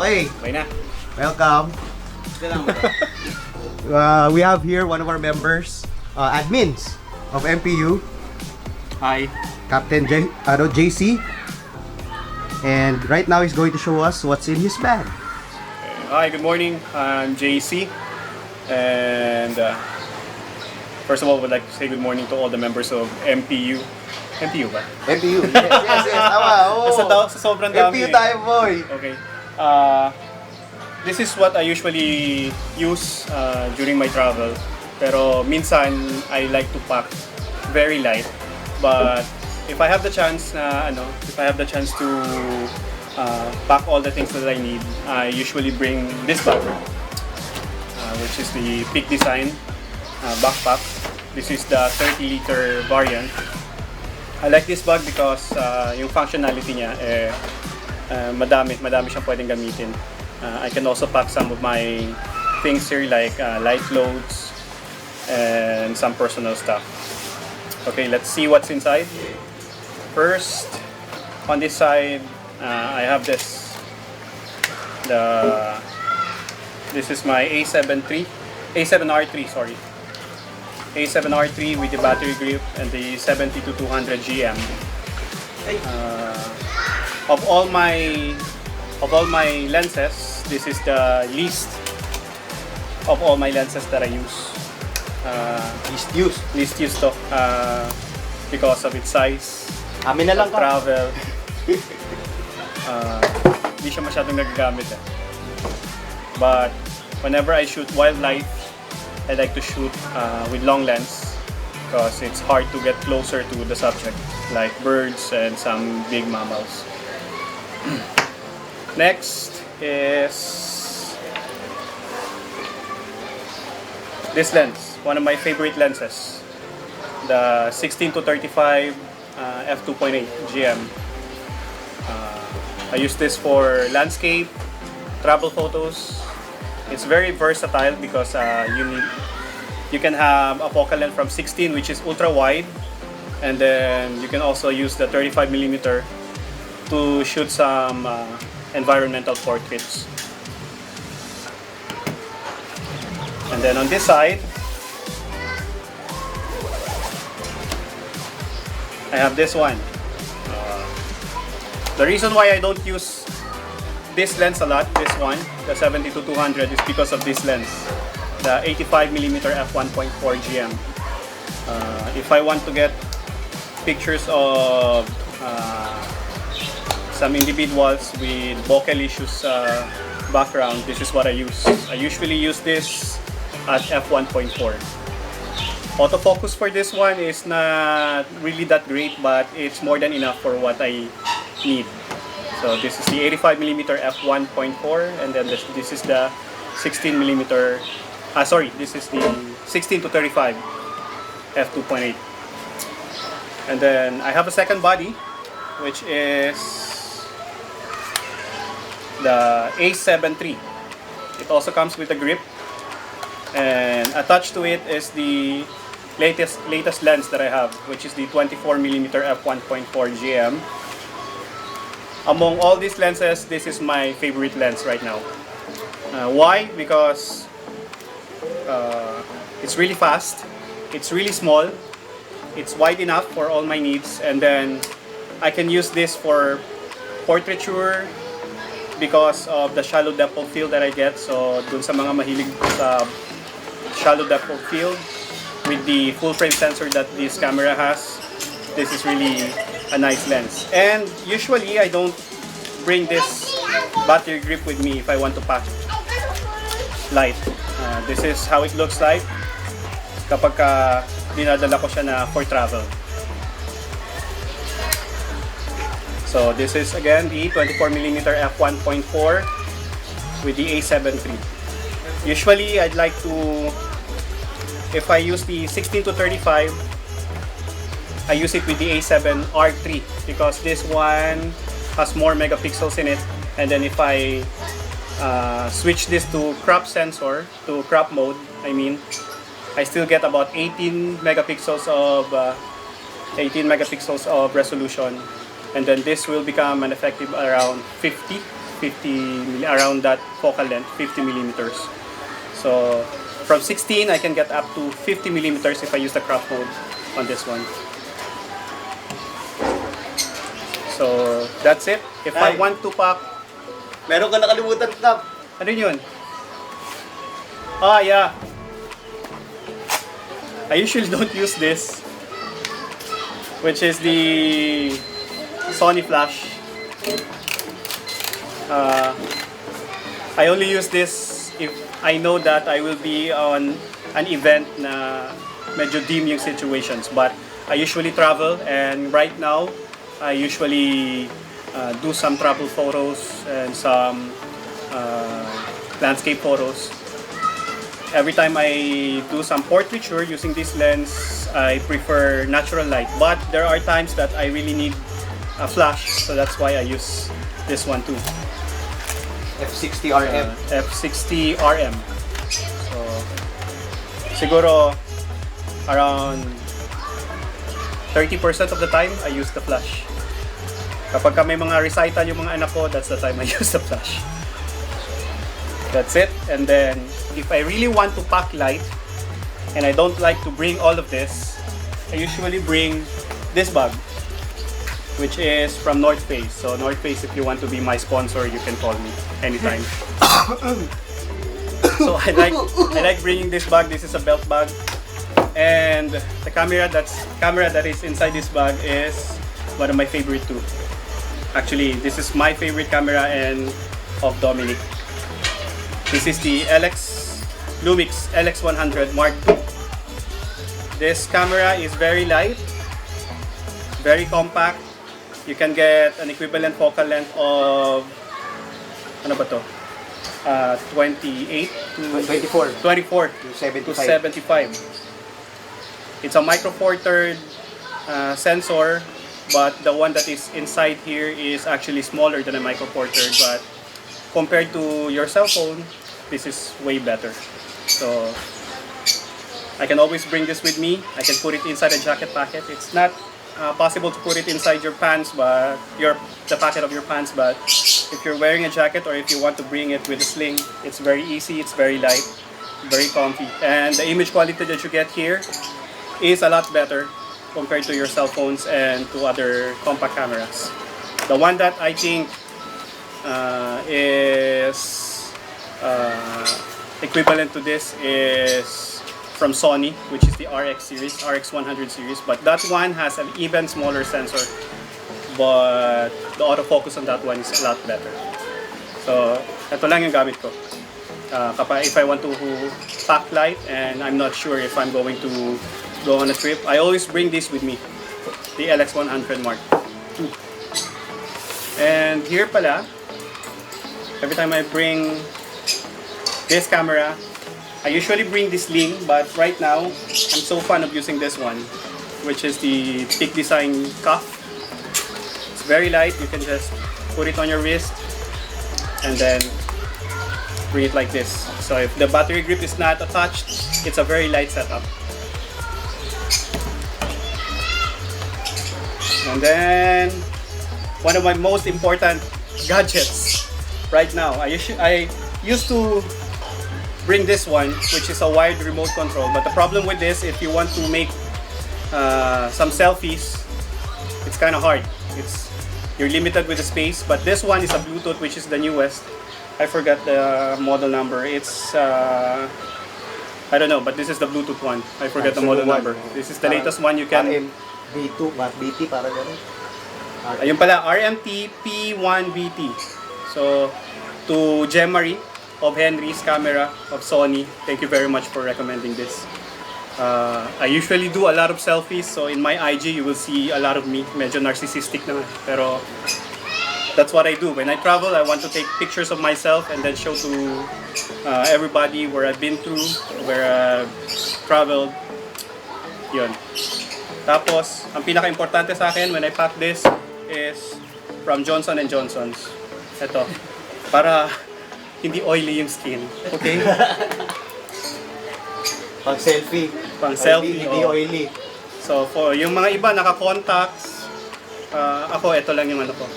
Okay, Okay na. welcome. We have here one of our members, admins of MPU, Hi. Captain JC. And right now he's going to show us what's in his bag. Hi, good morning. I'm JC. And first of all, would like to say good morning to all the members of MPU. MPU ba? MPU, yes. Tama, oo. Sa sobrang dami. MPU tayo, boy. Okay. This is what I usually use during my travel. Pero minsan, I like to pack very light. But if I have the chance to pack all the things that I need, I usually bring this bag, which is the Peak Design backpack. This is the 30-liter variant. I like this bag because yung functionality niya, madami siyang pwedeng gamitin. I can also pack some of my things here like light loads and some personal stuff. Okay, let's see what's inside. First, on this side, I have this. This is my A7R3, sorry. A7R3 with the battery grip and the 70-200 GM. Of all my lenses, this is the least of all my lenses that I use. Least used to because of its size. Amin na lang ka. Travel. Hindi siya masyadong nagagamit eh. But whenever I shoot wildlife, I like to shoot with long lens because it's hard to get closer to the subject, like birds and some big mammals. Next is this lens, one of my favorite lenses, the 16-35 f2.8 GM. I use this for landscape, travel photos. It's very versatile because you can have a focal length from 16, which is ultra wide, and then you can also use the 35mm to shoot some environmental portraits. And then on this side, I have this one. The reason why I don't use this lens a lot, this one, the 70-200, is because of this lens, the 85mm f1.4 GM. If I want to get pictures of some individuals with vocal issues background, this is what I use. I usually use this at f1.4. Autofocus for this one is not really that great, but it's more than enough for what I need. So this is the 85mm f1.4, and then this is the 16mm. This is the 16-35 f2.8. And then I have a second body, which is the A7 III. It also comes with a grip, and attached to it is the latest lens that I have, which is the 24mm f1.4 GM. Among all these lenses, this is my favorite lens right now. Why? Because it's really fast, it's really small, it's wide enough for all my needs, and then I can use this for portraiture because of the shallow depth of field that I get. So dun sa mga mahilig sa shallow depth of field, with the full frame sensor that this camera has, this is really a nice lens. And usually I don't bring this battery grip with me if I want to pack light. This is how it looks like kapag dinadala ko siya na for travel. So this is again the 24mm f1.4 with the A7 III. Usually I'd like to, if I use the 16-35, I use it with the A7R3 because this one has more megapixels in it. And then if I switch this to crop sensor, to crop mode, I still get about 18 megapixels of resolution. And then this will become an effective around 50 around that focal length, 50 millimeters. So from 16, I can get up to 50 millimeters if I use the crop mode on this one. So that's it. If I Ay. want to pack, Meron ka nakalimutan, Kap. ano yun? Ah, yeah. I usually don't use this, which is the Sony flash. I only use this if I know that I will be on an event na medyo dim yung situations. But I usually travel, and right now I usually do some travel photos and some landscape photos. Every time I do some portraiture using this lens, I prefer natural light. But there are times that I really need a flash, so that's why I use this one too. F60 RM. F60 RM. So, siguro around 30% of the time, I use the flash. Kapag may mga recital yung mga anak ko, that's the time I use the flash. That's it. And then, if I really want to pack light, and I don't like to bring all of this, I usually bring this bag, which is from North Face. So North Face, if you want to be my sponsor, you can call me anytime. So I like bringing this bag. This is a belt bag, and the camera that is inside this bag is one of my favorite too. Actually, this is my favorite camera and of Dominic. This is the Lumix LX100 Mark II. This camera is very light, very compact. You can get an equivalent focal length of, ano ba to? 28 to 24 to to 75. 75. It's a micro four third sensor, but the one that is inside here is actually smaller than a micro four third. But compared to your cell phone, this is way better. So I can always bring this with me. I can put it inside a jacket pocket. It's not possible to put it inside your pants, but the pocket of your pants. But if you're wearing a jacket or if you want to bring it with a sling, it's very easy. It's very light, very comfy, and the image quality that you get here is a lot better compared to your cell phones and to other compact cameras. The one that I think is equivalent to this is from Sony, which is the RX100 series, but that one has an even smaller sensor, but the autofocus on that one is a lot better. So ito lang yung gamit ko if I want to pack light and I'm not sure if I'm going to go on a trip. I always bring this with me, the LX100 Mark II. And here pala, every time I bring this camera, I usually bring this sling, but right now I'm so fond of using this one, which is the Peak Design cuff. It's very light. You can just put it on your wrist and then bring it like this. So if the battery grip is not attached, it's a very light setup. And then one of my most important gadgets right now, I used to bring this one, which is a wired remote control. But the problem with this, if you want to make some selfies, it's kind of hard. You're limited with the space. But this one is a Bluetooth, which is the newest. I forgot the model number. It's I don't know, but this is the Bluetooth one. I forgot the model number. This is the latest one you can. B2, BT, para gano'n. Ayun pala, RMT EP1 BT. So to Jemary of Henry's camera of Sony, thank you very much for recommending this. I usually do a lot of selfies, so in my IG you will see a lot of me. Medyo narcissistic naman, pero that's what I do. When I travel, I want to take pictures of myself and then show to everybody where I've been through, where I've traveled. Yun. Tapos, ang pinaka-importante sa akin when I pack this is from Johnson & Johnson's. Ito, para hindi oily yung skin. Okay? Pang selfie. Pang selfie. Hindi oily. So, for yung mga iba naka-contacts, ako ito lang yung ano ko.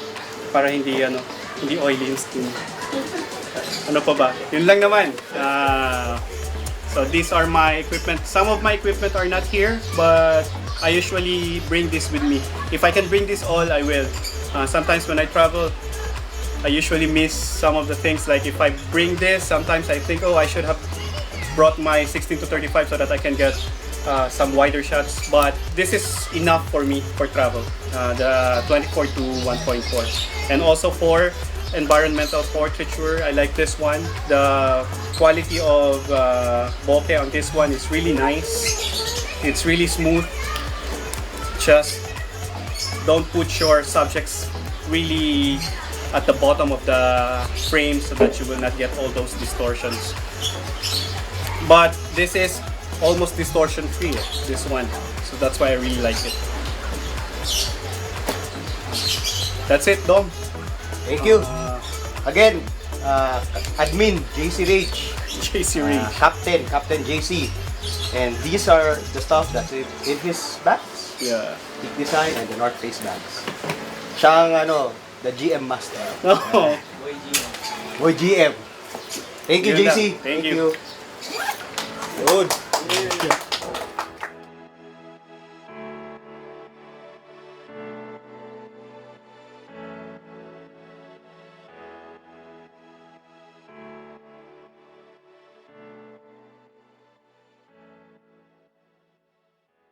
Para hindi Hindi oily yung skin. Ano pa ba? Yun lang naman. So these are my equipment. Some of my equipment are not here, but I usually bring this with me. If I can bring this all, I will. Sometimes when I travel, I usually miss some of the things. Like if I bring this, sometimes I think, oh, I should have brought my 16 to 35 so that I can get some wider shots. But this is enough for me for travel. The 24 to 1.4. And also for environmental portraiture, I like this one. The quality of bokeh on this one is really nice. It's really smooth. Just don't put your subjects really at the bottom of the frame so that you will not get all those distortions. But this is almost distortion free, this one. So that's why I really like it. That's it, Dom. Thank you. Again, admin JC Rage, JC Rage. Captain JC, and these are the stuff that's in his bags. Yeah. Big Design and the North Face bags. Siyang the GM master. No. Boy GM. Thank you, Yun lang. JC. Thank you. Good.